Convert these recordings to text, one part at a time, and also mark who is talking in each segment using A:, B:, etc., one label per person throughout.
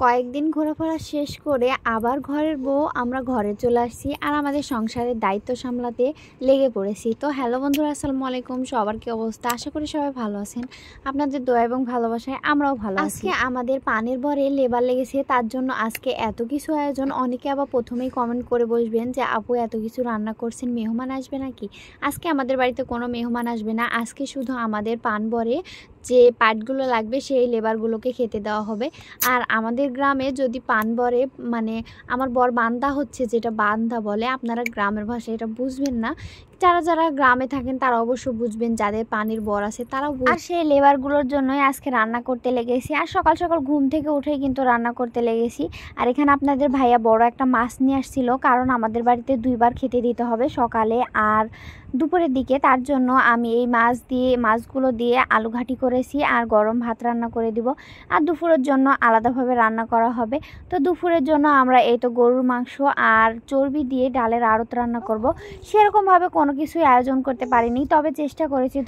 A: কয়েকদিন ঘোরাফেরা শেষ করে আবার ঘরের বউ আমরা ঘরে চলে আসছি আর আমাদের সংসারের দায়িত্ব সামলাতে লেগে পড়েছি। তো হ্যালো বন্ধুরা, আসসালামু আলাইকুম। সবার কি অবস্থা? আশা করি সবাই ভালো আছেন। আপনাদের দোয়া এবং ভালোবাসায় আমরাও ভালো আছি। আজকে আমাদের পানের বরে লেবার লেগেছে, তার জন্য আজকে এত কিছু আয়োজন। অনেকে আবার প্রথমেই কমেন্ট করে বসবেন যে আপু এত কিছু রান্না করছেন, মেহমান আসবে নাকি? আজকে আমাদের বাড়িতে কোনো মেহমান আসবে না। আজকে শুধু আমাদের পান বরে যে পাটগুলো লাগবে সেই লেবারগুলোকে খেতে দেওয়া হবে। আর আমাদের গ্রামে যদি পান বরে মানে আমার বর বান্দা হচ্ছে, যেটা বান্দা বলে, আপনারা গ্রামের ভাষায় এটা বুঝবেন না। যারা যারা গ্রামে থাকেন তারা অবশ্য বুঝবেন, যাদের পানির বর আছে তারাও। আর সেই লেবারগুলোর জন্যই আজকে রান্না করতে লেগেছি। আর সকাল সকাল ঘুম থেকে উঠেই কিন্তু রান্না করতে লেগেছি। আর এখানে আপনাদের ভাইয়া বড় একটা মাছ নিয়ে আসছিল, কারণ আমাদের বাড়িতে দুইবার খেতে দিতে হবে, সকালে আর দুপুরের দিকে। তার জন্য আমি এই মাছগুলো দিয়ে আলু ঘাটি করেছি আর গরম ভাত রান্না করে দিব। আর দুপুরের জন্য আলাদাভাবে রান্না করা হবে। তো দুপুরের জন্য আমরা এই তো গরুর মাংস আর চর্বি দিয়ে ডালের আড়ত রান্না করব। সেরকমভাবে কোনো কিছুই আয়োজন করতে পারিনি, তবে চেষ্টা করেছি।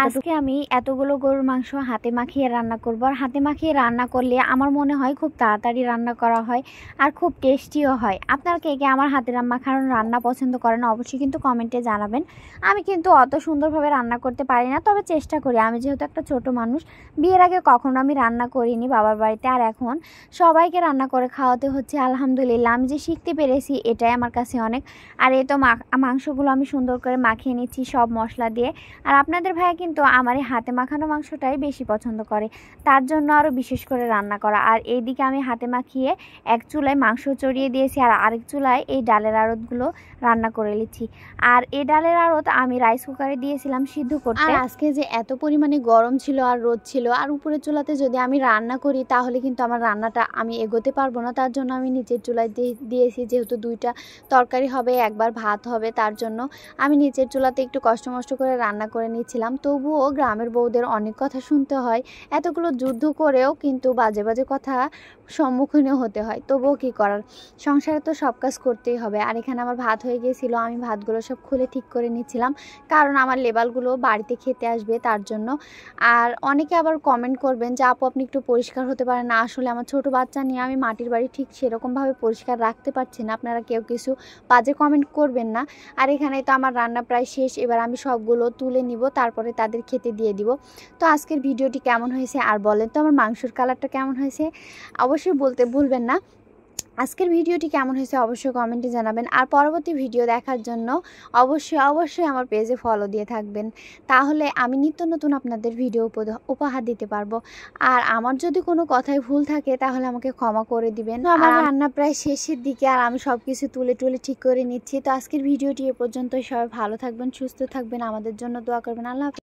A: আজকে আমি এতগুলো গরুর মাংস হাতে মাখিয়ে রান্না করব। আর হাতে মাখিয়ে রান্না করলে আমার মনে হয় খুব তাড়াতাড়ি রান্না করা হয় আর খুব টেস্টিও হয়। আপনারা কে কে আমার হাতে মাখানো রান্না পছন্দ করেন অবশ্যই কিন্তু কমেন্টে জানাবেন। আমি কিন্তু অত সুন্দরভাবে রান্না করতে পারি না, তবে চেষ্টা করি। আমি যেহেতু একটা ছোট মানুষ, বিয়ের আগে কখনো আমি রান্না করিনি বাবার বাড়িতে, আর এখন সবাইকে রান্না করে খাওয়াতে হচ্ছে। আলহামদুলিল্লাহ, আমি যে শিখতে পেরেছি এটাই আমার কাছে অনেক। আর এই তো মাংসগুলো আমি সুন্দর করে মাখিয়ে নিচ্ছি সব মশলা দিয়ে। আর আপনাদের ভাইয়া কিন্তু আমার এই হাতে মাখানো মাংসটাই বেশি পছন্দ করে, তার জন্য আরও বিশেষ করে রান্না করা। আর এইদিকে আমি হাতে মাখিয়ে এক চুলায় মাংস চড়িয়ে দিয়েছি আর আরেক চুলায় এই ডালের আড়তগুলো রান্না করে নিচ্ছি। আর এই ডালের আড়ত আমি রাইস কুকারে দিয়েছিলাম সিদ্ধ করতে। আর আজকে যে এত পরিমাণে গরম ছিল আর রোদ ছিল, আর উপরের চুলাতে যদি আমি রান্না করি তাহলে কিন্তু আমার রান্নাটা আমি এগোতে পারবো না। তার জন্য আমি নিচের চুলায় দিয়েছি, যেহেতু দুইটা তরকারি হবে, একবার ভাত হবে, তার জন্য আমি নিচের চুলাতে একটু কষ্ট করে রান্না করে নিচ্ছিলাম। তবুও গ্রামের বউদের অনেক কথা শুনতে হয়, এতগুলো যুদ্ধ করেও কিন্তু বাজে বাজে কথা সম্মুখীনও হতে হয়। তবুও কি করার, সংসারে তো সব কাজ করতেই হবে। আর এখানে আমার ভাত হয়ে গিয়েছিল, আমি ভাতগুলো সব খুলে ঠিক করে নিচ্ছিলাম, কারণ আমার লেবারগুলো বাড়িতে খেতে আসবে তার জন্য। আর অনেকে আবার কমেন্ট করবেন যে আপু আপনি একটু পরিষ্কার হতে পারেন না। আসলে আমার ছোট বাচ্চা নিয়ে আমি মাটির বাড়ি ঠিক সেরকমভাবে পরিষ্কার রাখতে পারছি না, আপনারা কেউ কিছু বাজে কমেন্ট করবেন না। আর এখানে তো আমার রান্না প্রায় শেষ, এবার আমি সবগুলো তুলে নিব, তারপরে তাদের খেতে দিয়ে দিব। তো আজকের ভিডিওটি কেমন হয়েছে আর বলেন তো আমার মাংসের কালারটা কেমন হয়েছে অবশ্যই বলতে ভুলবেন না। আজকের ভিডিওটি কেমন হয়েছে অবশ্যই কমেন্টে জানাবেন। আর পরবর্তী ভিডিও দেখার জন্য অবশ্যই আমার পেজে ফলো দিয়ে থাকবেন, তাহলে আমি নিত্য নতুন আপনাদের ভিডিও উপহার দিতে পারবো। আর আমার যদি কোনো কথায় ভুল থাকে তাহলে আমাকে ক্ষমা করে দিবেন। আমার রান্না প্রায় শেষের দিকে আর আমি সব কিছু তুলে ঠিক করে নিচ্ছি। তো আজকের ভিডিওটি এ পর্যন্তই। সবাই ভালো থাকবেন, সুস্থ থাকবেন, আমাদের জন্য দোয়া করবেন। আল্লাহ হাফেজ।